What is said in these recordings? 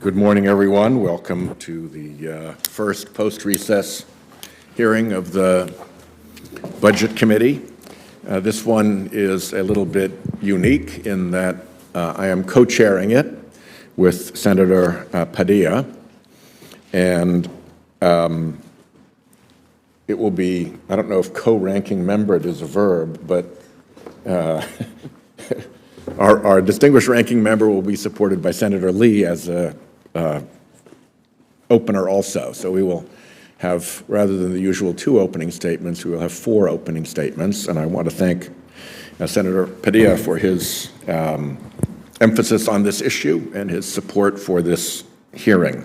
Good morning, everyone. Welcome to the first post-recess hearing of the Budget Committee. This one is a little bit unique in that I am co-chairing it with Senator Padilla, and it will be, I don't know if co-ranking member is a verb, but our distinguished ranking member will be supported by Senator Lee as a opener also. So we will have, rather than the usual 2 opening statements, we will have 4 opening statements. And I want to thank Senator Padilla for his emphasis on this issue and his support for this hearing.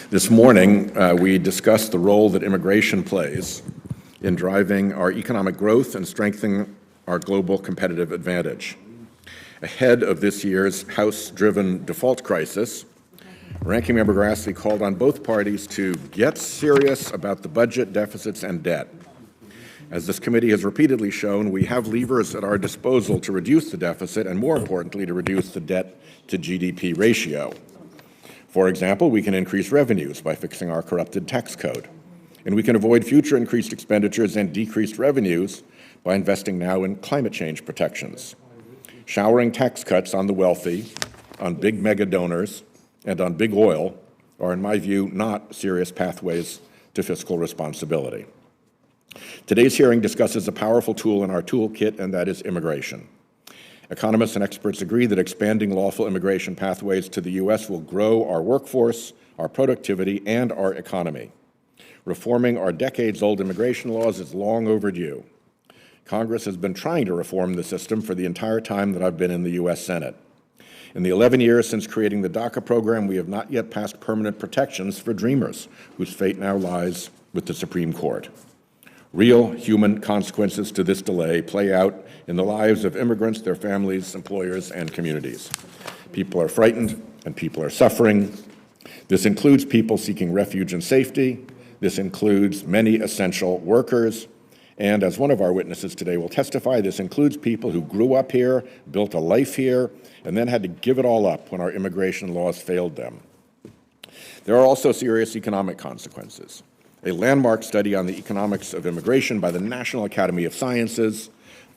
This morning, we discussed the role that immigration plays in driving our economic growth and strengthening our global competitive advantage. Ahead of this year's House-driven default crisis, Ranking Member Grassley called on both parties to get serious about the budget, deficits, and debt. As this committee has repeatedly shown, we have levers at our disposal to reduce the deficit and, more importantly, to reduce the debt to GDP ratio. For example, we can increase revenues by fixing our corrupted tax code, and we can avoid future increased expenditures and decreased revenues by investing now in climate change protections. Showering tax cuts on the wealthy, on big mega donors, and on big oil are, in my view, not serious pathways to fiscal responsibility. Today's hearing discusses a powerful tool in our toolkit, and that is immigration. Economists and experts agree that expanding lawful immigration pathways to the U.S. will grow our workforce, our productivity, and our economy. Reforming our decades-old immigration laws is long overdue. Congress has been trying to reform the system for the entire time that I've been in the U.S. Senate. In the 11 years since creating the DACA program, we have not yet passed permanent protections for dreamers, whose fate now lies with the Supreme Court. Real human consequences to this delay play out in the lives of immigrants, their families, employers, and communities. People are frightened and people are suffering. This includes people seeking refuge and safety. This includes many essential workers. And as one of our witnesses today will testify, this includes people who grew up here, built a life here, and then had to give it all up when our immigration laws failed them. There are also serious economic consequences. A landmark study on the economics of immigration by the National Academy of Sciences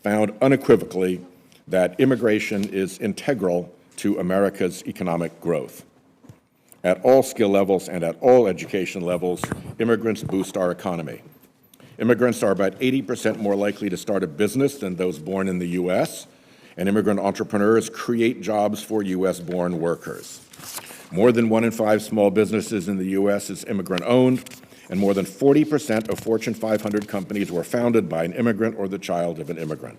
found unequivocally that immigration is integral to America's economic growth. At all skill levels and at all education levels, immigrants boost our economy. Immigrants are about 80% more likely to start a business than those born in the U.S., and immigrant entrepreneurs create jobs for U.S.-born workers. More than 1 in 5 small businesses in the U.S. is immigrant-owned, and more than 40% of Fortune 500 companies were founded by an immigrant or the child of an immigrant.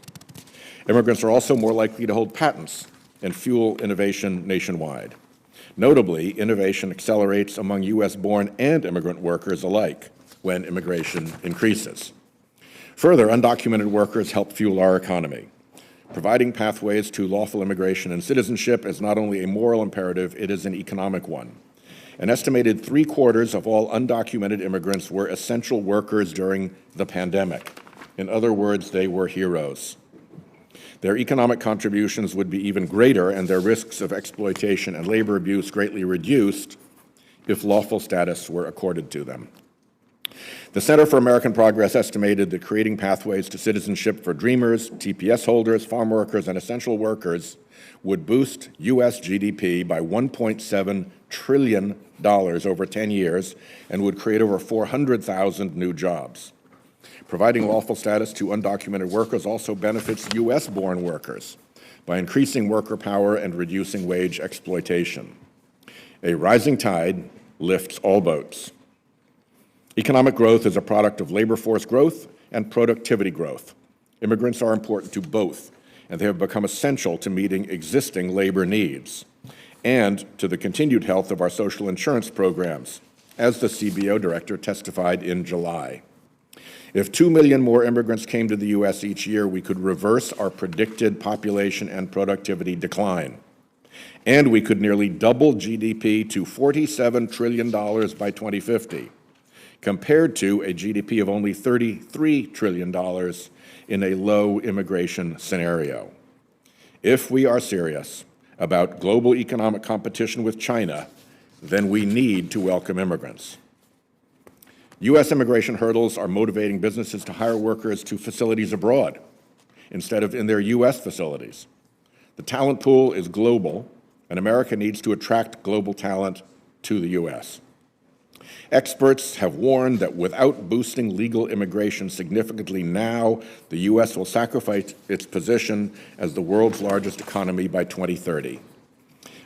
Immigrants are also more likely to hold patents and fuel innovation nationwide. Notably, innovation accelerates among U.S.-born and immigrant workers alike when immigration increases. Further, undocumented workers help fuel our economy. Providing pathways to lawful immigration and citizenship is not only a moral imperative, it is an economic one. An estimated 3/4 of all undocumented immigrants were essential workers during the pandemic. In other words, they were heroes. Their economic contributions would be even greater and their risks of exploitation and labor abuse greatly reduced if lawful status were accorded to them. The Center for American Progress estimated that creating pathways to citizenship for dreamers, TPS holders, farm workers, and essential workers would boost U.S. GDP by $1.7 trillion over 10 years and would create over 400,000 new jobs. Providing lawful status to undocumented workers also benefits U.S.-born workers by increasing worker power and reducing wage exploitation. A rising tide lifts all boats. Economic growth is a product of labor force growth and productivity growth. Immigrants are important to both, and they have become essential to meeting existing labor needs and to the continued health of our social insurance programs, as the CBO director testified in July. If 2 million more immigrants came to the U.S. each year, we could reverse our predicted population and productivity decline. And we could nearly double GDP to $47 trillion by 2050. Compared to a GDP of only $33 trillion in a low immigration scenario. If we are serious about global economic competition with China, then we need to welcome immigrants. U.S. immigration hurdles are motivating businesses to hire workers to facilities abroad instead of in their U.S. facilities. The talent pool is global, and America needs to attract global talent to the U.S. Experts have warned that without boosting legal immigration significantly now, the U.S. will sacrifice its position as the world's largest economy by 2030.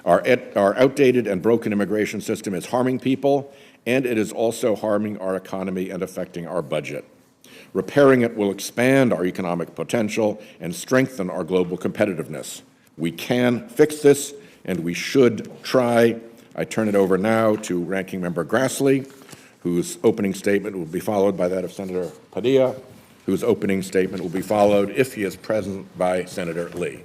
Our outdated and broken immigration system is harming people, and it is also harming our economy and affecting our budget. Repairing it will expand our economic potential and strengthen our global competitiveness. We can fix this, and we should try. I turn it over now to Ranking Member Grassley, whose opening statement will be followed by that of Senator Padilla, whose opening statement will be followed, if he is present, by Senator Lee.